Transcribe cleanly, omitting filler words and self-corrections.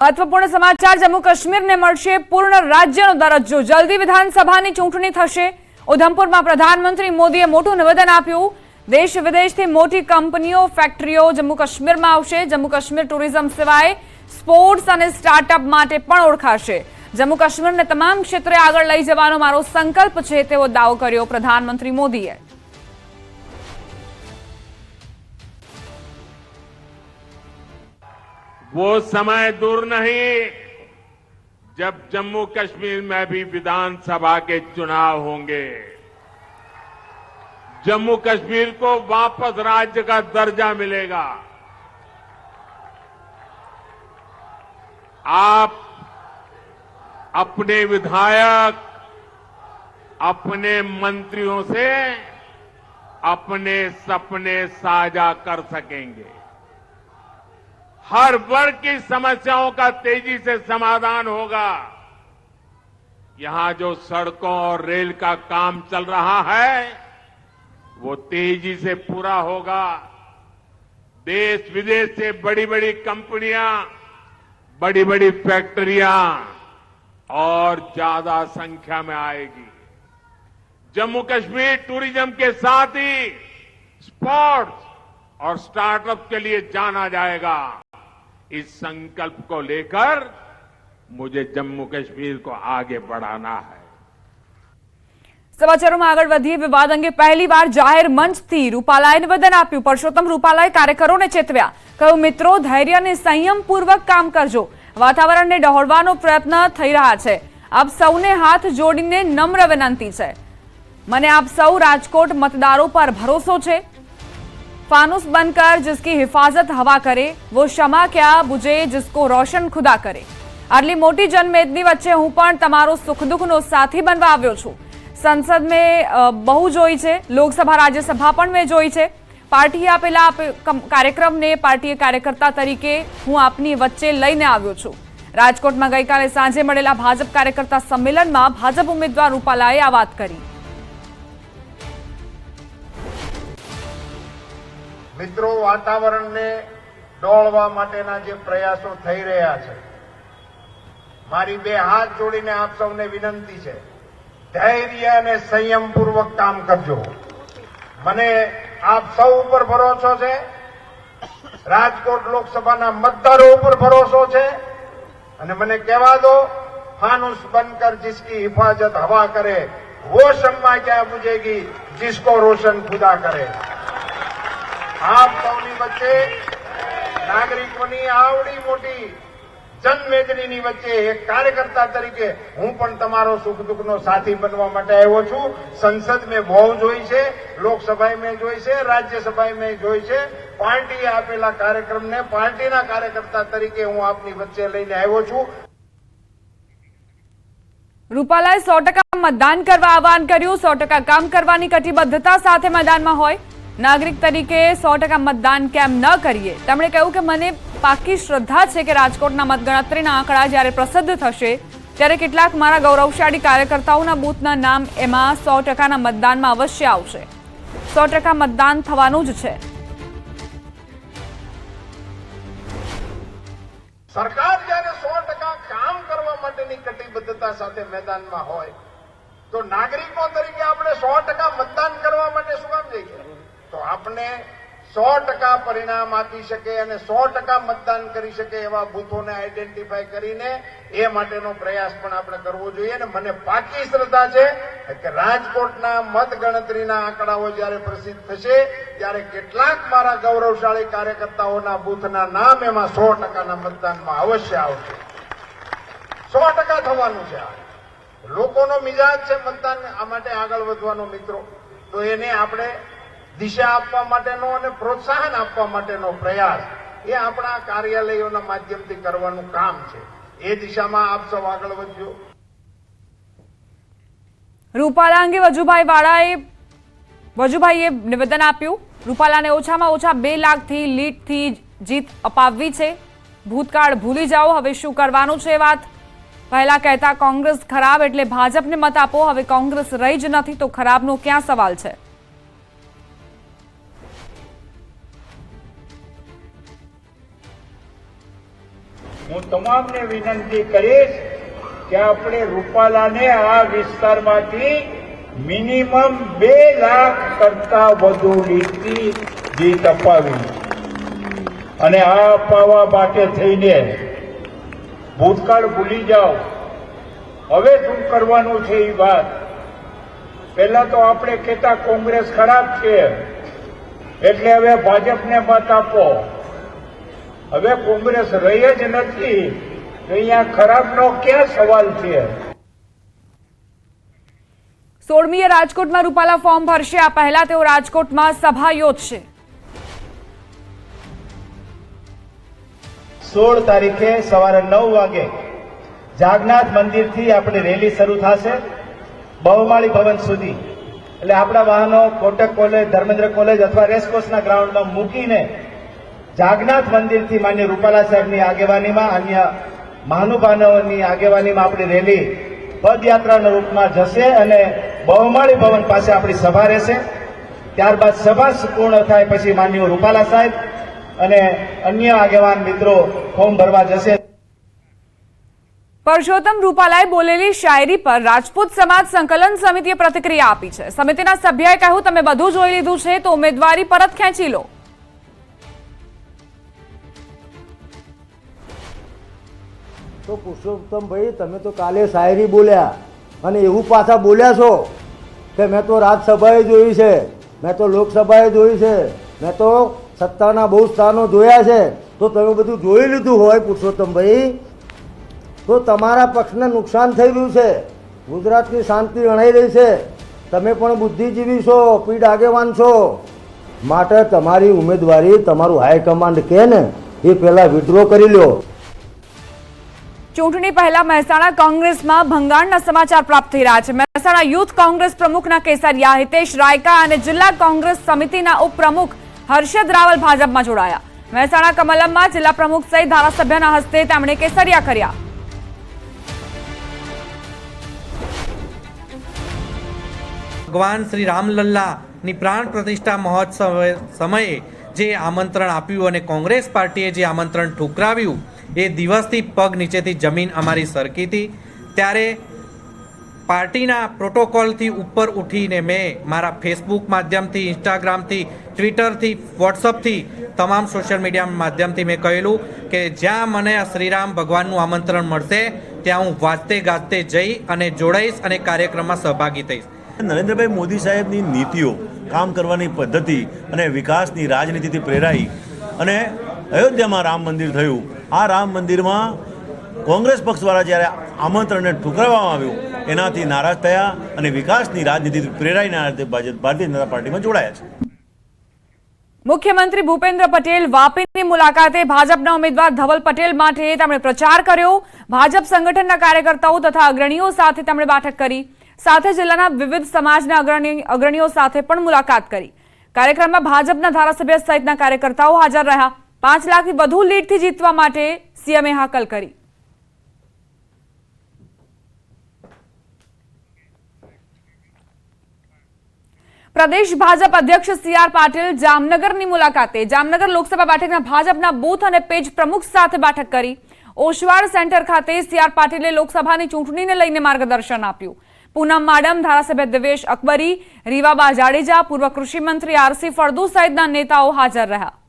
महत्वपूर्ण समाचार जम्मू काश्मीर ने મળશે પૂર્ણ રાજ્યનો દરજ્જો। જલ્દી વિધાનસભાની ચૂંટણી થશે। ઉધમપુરમાં પ્રધાનમંત્રી મોદીએ મોટું નિવેદન આપ્યું। દેશ વિદેશથી મોટી કંપનીઓ ફેક્ટરીઓ જમ્મુ કાશ્મીરમાં આવશે। જમ્મુ કાશ્મીર ટુરિઝમ સિવાય સ્પોર્ટ્સ અને સ્ટાર્ટઅપ માટે પણ ઓળખાશે। જમ્મુ કાશ્મીરને તમામ ક્ષેત્રે આગળ લઈ જવાનો મારો સંકલ્પ છે તેવો દાવો કર્યો પ્રધાનમંત્રી મોદીએ। वो समय दूर नहीं जब जम्मू कश्मीर में भी विधानसभा के चुनाव होंगे। जम्मू कश्मीर को वापस राज्य का दर्जा मिलेगा। आप अपने विधायक, अपने मंत्रियों से अपने सपने साझा कर सकेंगे। हर वर्ग की समस्याओं का तेजी से समाधान होगा। यहां जो सड़कों और रेल का काम चल रहा है वो तेजी से पूरा होगा। देश विदेश से बड़ी बड़ी कंपनियां, बड़ी बड़ी फैक्ट्रियां और ज्यादा संख्या में आएगी। जम्मू कश्मीर टूरिज्म के साथ ही स्पोर्ट्स और स्टार्टअप के लिए जाना जाएगा। इस संकल्प को लेकर मुझे जम्मू कश्मीर को आगे बढ़ाना है। समाचारों में आगे वधी विवाद अंगे पहली बार जाहिर मंच थी रूपालाए निवेदन आप्યું। परसोत्तम रूपालाए कार्यकरोने चेतव्या। કહ્યું મિત્રો ધૈર્ય અને સંયમપૂર્વક કામ કરજો। વાતાવરણને ડહોળવાનો પ્રયત્ન થઈ રહ્યા છે। આપ સૌને હાથ જોડીને નમ્ર વિનંતી છે। મને આપ સૌ રાજકોટ મતદારો પર ભરોસો છે। फानूस बनकर जिसकी हिफाजत हवा करे वो क्षमा क्या बुझे जिसको रोशन खुदा करे। आटली मोटी जनमेदनी वच्चे हूँ पण तमारो सुख दुखनो साथी बनवा आव्यो छुं। संसद में बहु जोई छे, लोकसभा राज्यसभा पण में जोई छे। पार्टीए आपेला कार्यक्रमने पार्टीए कार्यकर्ता तरीके हूँ आपनी वच्चे लईने आव्यो छुं। राजकोटमां गईकाले सांजे मळेला भाजप कार्यकर्ता संमेलनमां भाजप उम्मीदवार रूपालाए आ वात करी। मित्रों, वातावरण ने डोळवा माटेना जे प्रयासों थई रह्या छे, मारी बे हाथ जोड़ीने आप सौने विनंती छे, धैर्य अने संयमपूर्वक काम करजो। मने आप सौ पर भरोसो छे, राजकोट लोकसभाना मतदारों पर भरोसो छे अने मने कहेवा दो, फानूस बनकर जिसकी हिफाजत हवा करे वो शम्मा क्या बुझेगी जिसको रोशन खुदा करे। आप सौनी वच्चे नागरिकोनी आवड़ी मोटी जनमेदनीनी वच्चे एक कार्यकर्ता तरीके हूँ पण तमारो सुख दुखनो साथी बनवा माटे आव्यो छुं। संसद में बहु जोई छे, लोकसभा में जोई छे, राज्यसभा में जोई छे। पार्टीए आपेला कार्यक्रमने पार्टीना कार्यकर्ता तरीके हूँ आपनी वच्चे लईने आव्यो छुं। રૂપાલાએ 100% મતદાન કરવા આહવાન કર્યું। 100% કામ કરવાની કટિબદ્ધતા સાથે मैदाનમાં હોય। नागरिक तरीके 100% मतदान केम न करिए। તેમણે કહ્યું કે મને પાકી શ્રદ્ધા છે કે રાજકોટના મતગણતરીના આંકડા જ્યારે પ્રસિદ્ધ થશે ત્યારે કેટલાક મારા ગૌરવશાળી કાર્યકર્તાઓના બૂથના નામ એમાં 100%ના મતદાનમાં અવશ્ય આવશે। 100% મતદાન થવાનું જ છે। सरकार જ્યારે 100% કામ કરવા માટેની કટિબદ્ધતા સાથે મેદાનમાં હોય તો નાગરિકો તરીકે આપણે 100% મતદાન કરવા માટે શું કામ જઈએ? तो आपने 100% परिणाम आपी सके अने 100% मतदान करी सके एवा बूथोने आइडेंटिफाई करीने ए माटेनो प्रयास पण आपणे करवो जोईए। अने मने पाकी श्रद्धा छे के राजकोटना मतगणतरीना आंकड़ाओ ज्यारे प्रसिद्ध थशे त्यारे केटलाक मारा गौरवशाળી कार्यकर्ताओना बूथना नाम एमां 100%ना मतदानमां अवश्य आवशे। 100% थवानुं छे। लोकोनो मिजाज छे मतदान आ माटे आगळ वधवानो मित्रों, तो एने आपणे दिशा आपवा माटेनो अने प्रोत्साहन आपवा माटेनो प्रयास ए आपणा कार्यालयोना माध्यमथी करवानुं काम छे। ए दिशामां आप सौ आगळ वधજો। રૂપાલા અંગે વજુભાઈએ નિવેદન આપ્યું। રૂપાલાને ઓછામાં ઓછા 2 લાખથી લીડથી જીત અપાવવી છે। ભૂતકાળ ભૂલી જાઓ, હવે શું કરવાનું છે વાત। પહેલા કહેતા કોંગ્રેસ ખરાબ એટલે ભાજપને મત આપો, હવે કોંગ્રેસ રહી જ નથી તો ખરાબનો ક્યાં સવાલ છે। હું તમામને વિનંતી કરીશ કે આપણે રૂપાલાને આ વિસ્તારમાંથી મિનિમમ 2 લાખ કરતા વધુ લીડથી જીત અપાવી અને આ અપાવવા માટે થઈને ભૂતકાળ ભૂલી જાઓ. હવે શું કરવાનું છે એ વાત. પહેલા તો આપણે કહેતા કોંગ્રેસ ખરાબ છે એટલે હવે ભાજપને મત આપો. હવે કોંગ્રેસ રહી જ નથી તો અહીંયા ખરાબનો ક્યાં સવાલ છે? 16મીએ રાજકોટમાં રૂપાલા ફોર્મ ભરશે. આ પહેલા તેઓ રાજકોટમાં સભા યોજશે. 16 તારીખે સવારે 9 વાગે જાગનાથ મંદિરથી આપણી રેલી શરૂ થશે બહુમાળી ભવન સુધી. એટલે આપણા વાહનો કોટક કોલેજ, ધર્મેન્દ્ર કોલેજ અથવા રેસકોર્સના ગ્રાઉન્ડમાં મૂકીને જાગનાથ મંદિરથી માન્ય રૂપાલા સાહેબની આગેવાનીમાં, અન્ય મહાનુભાવોની આગેવાનીમાં આપણી રેલી પદયાત્રાના રૂપમાં જશે અને બહુમાળી ભવન પાસે આપણી સભા રહેશે. ત્યારબાદ સભા પૂર્ણ થાય પછી માન્ય રૂપાલા સાહેબ અને અન્ય આગેવાન મિત્રો ફોર્મ ભરવા જશે. પરસોત્તમ રૂપાલાએ બોલેલી શાયરી પર રાજપૂત સમાજ સંકલન સમિતિએ પ્રતિક્રિયા આપી છે. સમિતિના સભ્યએ કહ્યું, તમે બધું જોઈ લીધું છે તો ઉમેદવારી પરત ખેંચી લો. તો પુરુષોત્તમભાઈ, તમે તો કાલે શાયરી બોલ્યા અને એવું પાછા બોલ્યા છો કે મેં તો રાજ્યસભાએ જોઈ છે, મેં તો લોકસભાએ જોઈ છે, મેં તો સત્તાના બહુ સ્થાનો જોયા છે. તો તમે બધું જોઈ લીધું હોય પુરુષોત્તમભાઈ તો તમારા પક્ષને નુકસાન થઈ રહ્યું છે, ગુજરાતની શાંતિ અણાઈ રહી છે. તમે પણ બુદ્ધિજીવી છો, પીઢ આગેવાન છો, માટે તમારી ઉમેદવારી તમારું હાઈકમાન્ડ કહે ને એ પહેલા વિડ્રો કરી લો. ચૂંટણી પહેલા મહેસાણા કોંગ્રેસમાં ભંગાણના સમાચાર પ્રાપ્ત થઈ રહ્યા છે. મહેસાણા યુથ કોંગ્રેસ પ્રમુખના કેસરિયા હિતેશ રાયકા અને જિલ્લા કોંગ્રેસ સમિતિના ઉપપ્રમુખ હર્ષદ રાવલ ભાજપમાં જોડાયા. મહેસાણા કમલમમાં જિલ્લા પ્રમુખ સહિત ધારાસભ્યના હસ્તે તેમણે કેસરિયા કર્યા. ભગવાન શ્રી રામલલ્લાની પ્રાણ પ્રતિષ્ઠા મહોત્સવ સમયે જે આમંત્રણ આપ્યું અને કોંગ્રેસ પાર્ટીએ જે આમંત્રણ ઠુકરાવ્યું એ દિવસથી પગ નીચેથી જમીન અમારી સરકી હતી. ત્યારે પાર્ટીના પ્રોટોકોલથી ઉપર ઉઠીને મેં મારા ફેસબુક માધ્યમથી, ઇન્સ્ટાગ્રામથી, ટ્વિટરથી, વોટ્સઅપથી, તમામ સોશિયલ મીડિયા માધ્યમથી મેં કહેલું કે જ્યાં મને આ શ્રીરામ ભગવાનનું આમંત્રણ મળશે ત્યાં હું વાજતે ગાજતે જઈ અને જોડાઈશ અને કાર્યક્રમમાં સહભાગી થઈશ. નરેન્દ્રભાઈ મોદી સાહેબની નીતિઓ, કામ કરવાની પદ્ધતિ અને વિકાસની રાજનીતિથી પ્રેરાઈ અને અયોધ્યામાં રામ મંદિર થયું. આ રામ મંદિરમાં કોંગ્રેસ પક્ષ દ્વારા જ્યારે આમંત્રણને ઠુકરાવવામાં આવ્યું એનાથી નારાજ થયા અને વિકાસની રાજનીતિથી પ્રેરાઈને ભારતીય જનતા પાર્ટીમાં જોડાયા છે. મુખ્યમંત્રી ભૂપેન્દ્ર પટેલ વાપીની મુલાકાતે ભાજપના ઉમેદવાર ધવલ પટેલ માટે તેમણે પ્રચાર કર્યો. ભાજપ સંગઠનના કાર્યકર્તાઓ તથા અગ્રણીઓ સાથે તેમણે બેઠક કરી. સાથે જિલ્લાના વિવિધ સમાજના અગ્રણીઓ સાથે પણ મુલાકાત કરી. કાર્યક્રમમાં ભાજપના ધારાસભ્ય સહિતના કાર્યકર્તાઓ હાજર રહ્યા. 5 લાખથી વધુ લીડથી જીતવા માટે સીએમએ હાકલ કરી. પ્રદેશ ભાજપ અધ્યક્ષ સી.આર. પાટીલ જામનગરની મુલાકાતે જામનગર લોકસભા બેઠકના ભાજપના બૂથ અને પેજ પ્રમુખ સાથે બેઠક કરી. ઓશવાડ સેન્ટર ખાતે સી.આર. પાટીલે લોકસભાની ચૂંટણીને લઈને માર્ગદર્શન આપ્યું. પૂનમ માડમ, ધારાસભ્ય દિવેશ અકબરી, રીવાબા જાડેજા, પૂર્વ કૃષિ મંત્રી આરસી ફળદુ સહિતના નેતાઓ હાજર રહ્યા.